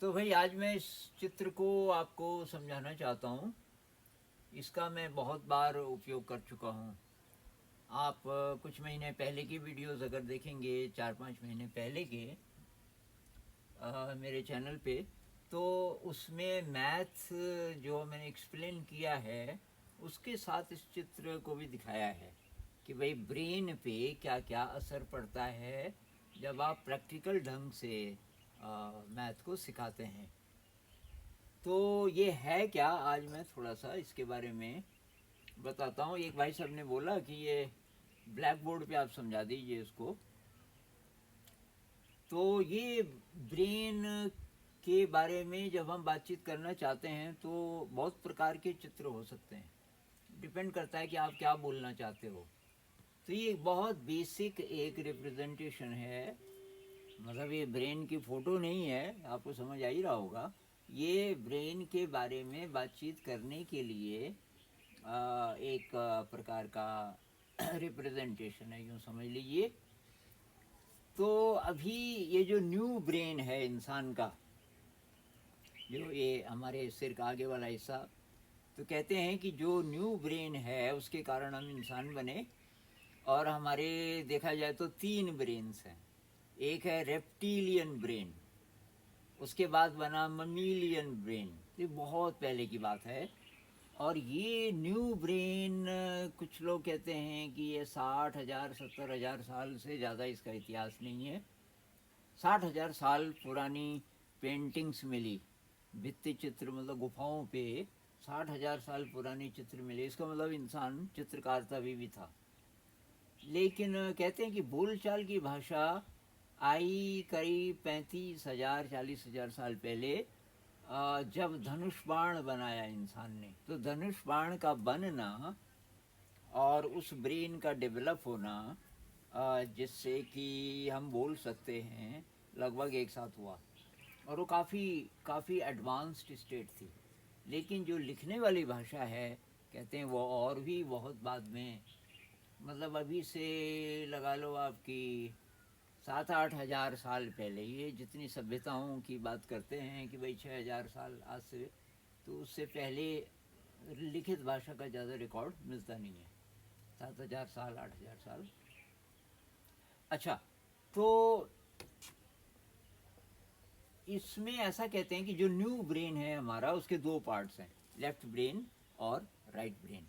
तो भाई आज मैं इस चित्र को आपको समझाना चाहता हूँ। इसका मैं बहुत बार उपयोग कर चुका हूँ। आप कुछ महीने पहले की वीडियोस अगर देखेंगे, 4-5 महीने पहले के मेरे चैनल पे, तो उसमें मैथ्स जो मैंने एक्सप्लेन किया है उसके साथ इस चित्र को भी दिखाया है कि भाई ब्रेन पे क्या क्या असर पड़ता है जब आप प्रैक्टिकल ढंग से मैथ को सिखाते हैं। तो ये है क्या, आज मैं थोड़ा सा इसके बारे में बताता हूँ। एक भाई साहब ने बोला कि ये ब्लैक बोर्ड पे आप समझा दीजिए इसको। तो ये ब्रेन के बारे में जब हम बातचीत करना चाहते हैं तो बहुत प्रकार के चित्र हो सकते हैं, डिपेंड करता है कि आप क्या बोलना चाहते हो। तो ये बहुत बेसिक एक रिप्रेजेंटेशन है, मतलब ये ब्रेन की फ़ोटो नहीं है, आपको समझ आ ही रहा होगा। ये ब्रेन के बारे में बातचीत करने के लिए एक प्रकार का रिप्रेजेंटेशन है, यूँ समझ लीजिए। तो अभी ये जो न्यू ब्रेन है इंसान का, जो ये हमारे सिर का आगे वाला हिस्सा, तो कहते हैं कि जो न्यू ब्रेन है उसके कारण हम इंसान बने। और हमारे देखा जाए तो 3 ब्रेन्स हैं। एक है रेप्टिलियन ब्रेन, उसके बाद बना ममीलियन ब्रेन, ये बहुत पहले की बात है। और ये न्यू ब्रेन कुछ लोग कहते हैं कि ये 60,000 70,000 साल से ज़्यादा इसका इतिहास नहीं है। 60,000 साल पुरानी पेंटिंग्स मिली, भित्ति चित्र, मतलब गुफाओं पे 60,000 साल पुरानी चित्र मिले, इसका मतलब इंसान चित्रकारता भी था। लेकिन कहते हैं कि बोलचाल की भाषा आई करीब 35,000 40,000 साल पहले, जब धनुष बाण बनाया इंसान ने। तो धनुष बाण का बनना और उस ब्रेन का डेवलप होना, जिससे कि हम बोल सकते हैं, लगभग एक साथ हुआ। और वो काफ़ी एडवांस्ड स्टेट थी। लेकिन जो लिखने वाली भाषा है, कहते हैं वो और भी बहुत बाद में, मतलब अभी से लगा लो आपकी 7-8 हज़ार साल पहले, ये जितनी सभ्यताओं की बात करते हैं कि भाई 6,000 साल आज से, तो उससे पहले लिखित भाषा का ज़्यादा रिकॉर्ड मिलता नहीं है। 7,000 साल, 8,000 साल। अच्छा, तो इसमें ऐसा कहते हैं कि जो न्यू ब्रेन है हमारा, उसके 2 पार्ट्स हैं, लेफ्ट ब्रेन और राइट ब्रेन।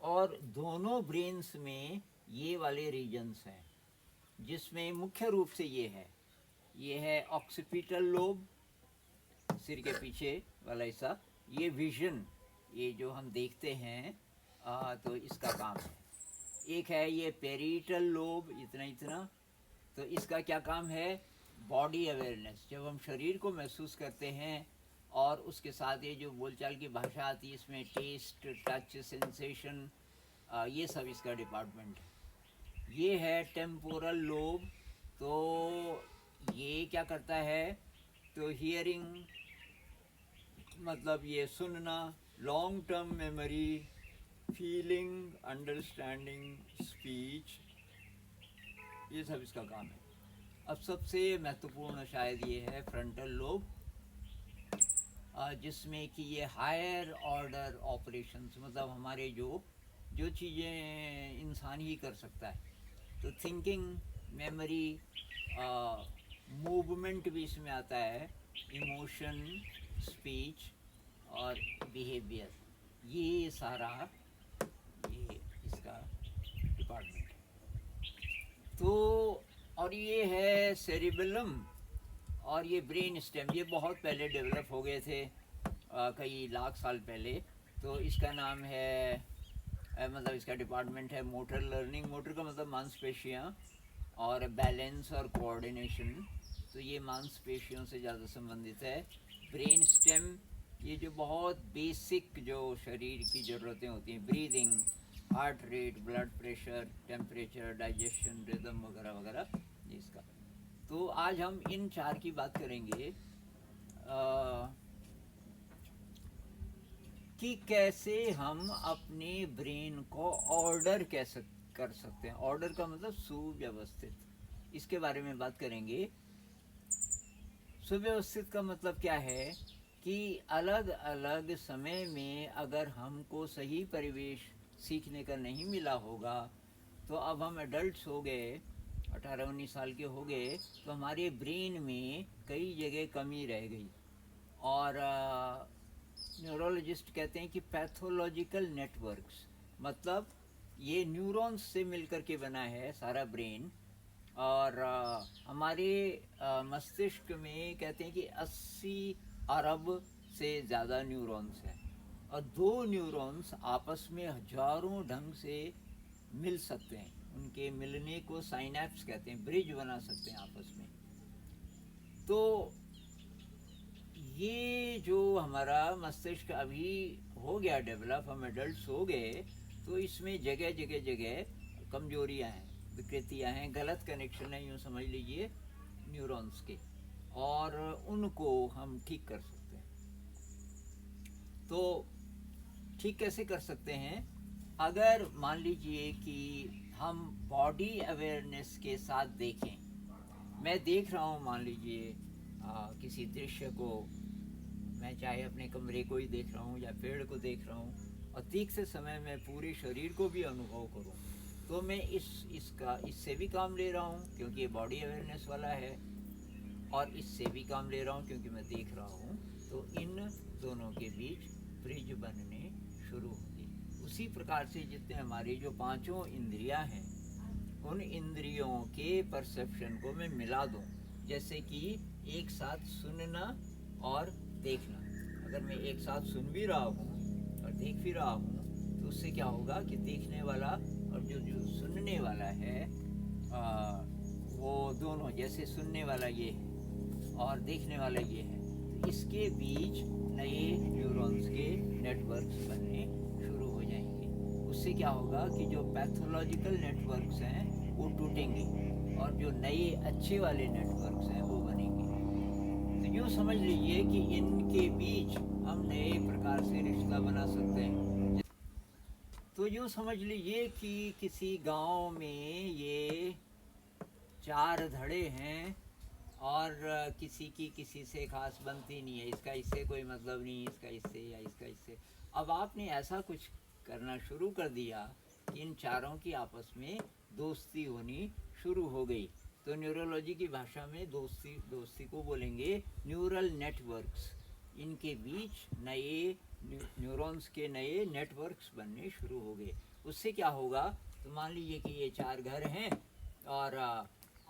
और दोनों ब्रेन्स में ये वाले रीजन्स हैं, जिसमें मुख्य रूप से ये है ऑक्सीपिटल लोब, सिर के पीछे वाला हिस्सा। ये विजन, ये जो हम देखते हैं, तो इसका काम है। एक है ये पेरिटल लोब, इतना इतना, तो इसका क्या काम है? बॉडी अवेयरनेस, जब हम शरीर को महसूस करते हैं और उसके साथ ये जो बोलचाल की भाषा आती है, इसमें टेस्ट, टच, सेंसेशन, ये सब इसका डिपार्टमेंट है। ये है टेम्पोरल लोब, तो ये क्या करता है? तो हियरिंग, मतलब ये सुनना, long term memory, feeling, understanding, speech, ये सब इसका काम है। अब सबसे महत्वपूर्ण शायद ये है फ्रंटल लोब, जिसमें कि ये हायर ऑर्डर ऑपरेशंस, मतलब हमारे जो जो चीज़ें इंसान ही कर सकता है, तो थिंकिंग, मेमोरी, मूवमेंट भी इसमें आता है, इमोशन, स्पीच और बिहेवियर, ये सारा ये इसका डिपार्टमेंट है। तो और ये है सेरिबेलम और ये ब्रेन स्टेम, ये बहुत पहले डेवलप हो गए थे, कई लाख साल पहले। तो इसका नाम है, मतलब इसका डिपार्टमेंट है मोटर लर्निंग। मोटर का मतलब मांसपेशियाँ, और बैलेंस और कोऑर्डिनेशन, तो ये मांसपेशियों से ज़्यादा संबंधित है। ब्रेन स्टेम, ये जो बहुत बेसिक जो शरीर की ज़रूरतें होती हैं, breathing, heart rate, blood pressure, temperature, digestion, rhythm वगैरह वगैरह, ये इसका। तो आज हम इन 4 की बात करेंगे, कि कैसे हम अपने ब्रेन को ऑर्डर कैसे कर सकते हैं। ऑर्डर का मतलब सुव्यवस्थित, इसके बारे में बात करेंगे। सुव्यवस्थित का मतलब क्या है कि अलग अलग समय में अगर हमको सही परिवेश सीखने का नहीं मिला होगा, तो अब हम एडल्ट्स हो गए, 18-19 साल के हो गए, तो हमारे ब्रेन में कई जगह कमी रह गई। और न्यूरोलॉजिस्ट कहते हैं कि पैथोलॉजिकल नेटवर्क्स, मतलब ये न्यूरॉन्स से मिलकर के बना है सारा ब्रेन। और हमारे मस्तिष्क में कहते हैं कि 80 अरब से ज़्यादा न्यूरॉन्स हैं, और दो न्यूरॉन्स आपस में हजारों ढंग से मिल सकते हैं। उनके मिलने को साइनैप्स कहते हैं, ब्रिज बना सकते हैं आपस में। तो ये जो हमारा मस्तिष्क अभी हो गया डेवलप, हम एडल्ट्स हो गए, तो इसमें जगह जगह जगह कमजोरियां हैं, विकृतियां हैं, गलत कनेक्शन है, यूँ समझ लीजिए, न्यूरॉन्स के, और उनको हम ठीक कर सकते हैं। तो ठीक कैसे कर सकते हैं? अगर मान लीजिए कि हम बॉडी अवेयरनेस के साथ देखें, मैं देख रहा हूँ, मान लीजिए किसी दृश्य को, मैं चाहे अपने कमरे को ही देख रहा हूँ या पेड़ को देख रहा हूँ, और तीसरे समय मैं पूरे शरीर को भी अनुभव करूँ, तो मैं इससे भी काम ले रहा हूँ क्योंकि ये बॉडी अवेयरनेस वाला है, और इससे भी काम ले रहा हूँ क्योंकि मैं देख रहा हूँ। तो इन दोनों के बीच ब्रिज बनने शुरू होगी। उसी प्रकार से जितने हमारी जो पांचों इंद्रियां हैं, उन इंद्रियों के परसेप्शन को मैं मिला दूं, जैसे कि एक साथ सुनना और देखना। अगर मैं एक साथ सुन भी रहा हूँ और देख भी रहा हूँ, तो उससे क्या होगा कि देखने वाला और जो जो सुनने वाला है, वो दोनों, जैसे सुनने वाला ये है और देखने वाला ये है, तो इसके बीच नए न्यूरॉन्स के नेटवर्क्स बनने शुरू हो जाएंगे। उससे क्या होगा कि जो पैथोलॉजिकल नेटवर्क्स हैं वो टूटेंगे, और जो नए अच्छे वाले नेटवर्क्स हैं वो बनेंगे। तो यूँ समझ लीजिए कि इनके बीच हम नए प्रकार से रिश्ता बना सकते हैं। तो यूँ समझ लीजिए कि किसी गांव में ये 4 धड़े हैं, और किसी की किसी से खास बनती नहीं है, इसका इससे कोई मतलब नहीं, इसका इससे या इसका इससे। अब आपने ऐसा कुछ करना शुरू कर दिया कि इन चारों की आपस में दोस्ती होनी शुरू हो गई। तो न्यूरोलॉजी की भाषा में दोस्ती को बोलेंगे न्यूरल नेटवर्क्स। इनके बीच नए न्यूरॉन्स के नए नेटवर्क्स बनने शुरू हो गए। उससे क्या होगा? तो मान लीजिए कि ये 4 घर हैं, और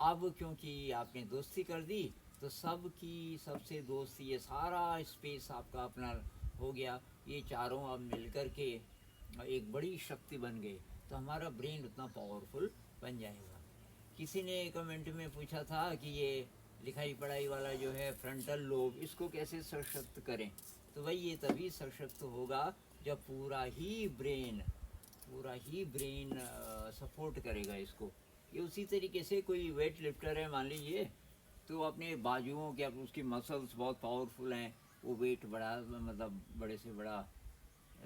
अब क्योंकि आपने दोस्ती कर दी, तो सबकी सबसे दोस्ती, ये सारा स्पेस आपका अपना हो गया। ये चारों अब मिलकर के एक बड़ी शक्ति बन गए, तो हमारा ब्रेन उतना पावरफुल बन जाएगा। किसी ने कमेंट में पूछा था कि ये लिखाई पढ़ाई वाला जो है फ्रंटल लोब, इसको कैसे सशक्त करें? तो भाई ये तभी सशक्त होगा जब पूरा ही ब्रेन सपोर्ट करेगा इसको। ये उसी तरीके से कोई वेट लिफ्टर है मान लीजिए, तो अपने बाजुओं के, अब उसकी मसल्स बहुत पावरफुल हैं, वो वेट बड़ा, मतलब बड़े से बड़ा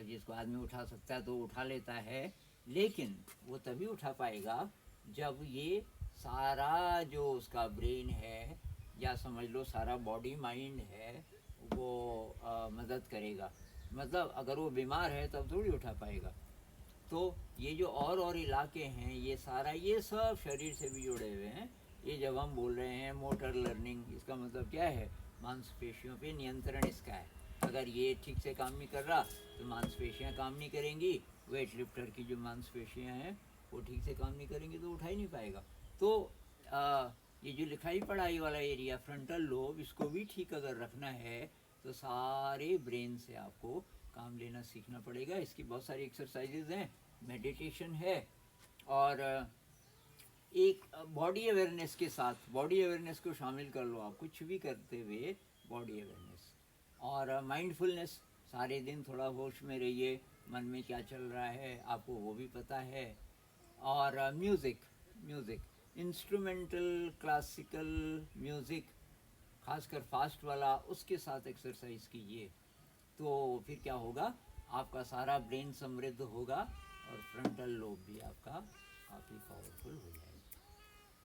जिसको आदमी उठा सकता है तो उठा लेता है। लेकिन वो तभी उठा पाएगा जब ये सारा जो उसका ब्रेन है, या समझ लो सारा बॉडी माइंड है, वो मदद करेगा। मतलब अगर वो बीमार है तब थोड़ी उठा पाएगा। तो ये जो और इलाके हैं, ये सारा, ये सब शरीर से भी जुड़े हुए हैं। ये जब हम बोल रहे हैं मोटर लर्निंग, इसका मतलब क्या है? मांसपेशियों पे नियंत्रण इसका है। अगर ये ठीक से काम नहीं कर रहा तो मांसपेशियां काम नहीं करेंगी। वेट लिफ्टर की जो मांसपेशियां हैं वो ठीक से काम नहीं करेंगी तो उठा ही नहीं पाएगा। तो ये जो लिखाई पढ़ाई वाला एरिया, फ्रंटल लोब, इसको भी ठीक अगर रखना है तो सारे ब्रेन से आपको काम लेना सीखना पड़ेगा। इसकी बहुत सारी एक्सरसाइजेज हैं, मेडिटेशन है, और एक बॉडी अवेयरनेस के साथ, बॉडी अवेयरनेस को शामिल कर लो आप कुछ भी करते हुए, बॉडी अवेयरनेस और माइंडफुलनेस। सारे दिन थोड़ा होश में रहिए, मन में क्या चल रहा है आपको वो भी पता है। और म्यूज़िक, इंस्ट्रूमेंटल क्लासिकल म्यूज़िक, खासकर फास्ट वाला, उसके साथ एक्सरसाइज कीजिए। तो फिर क्या होगा? आपका सारा ब्रेन समृद्ध होगा और फ्रंटल लोब भी आपका काफ़ी पावरफुल हो जाएगा।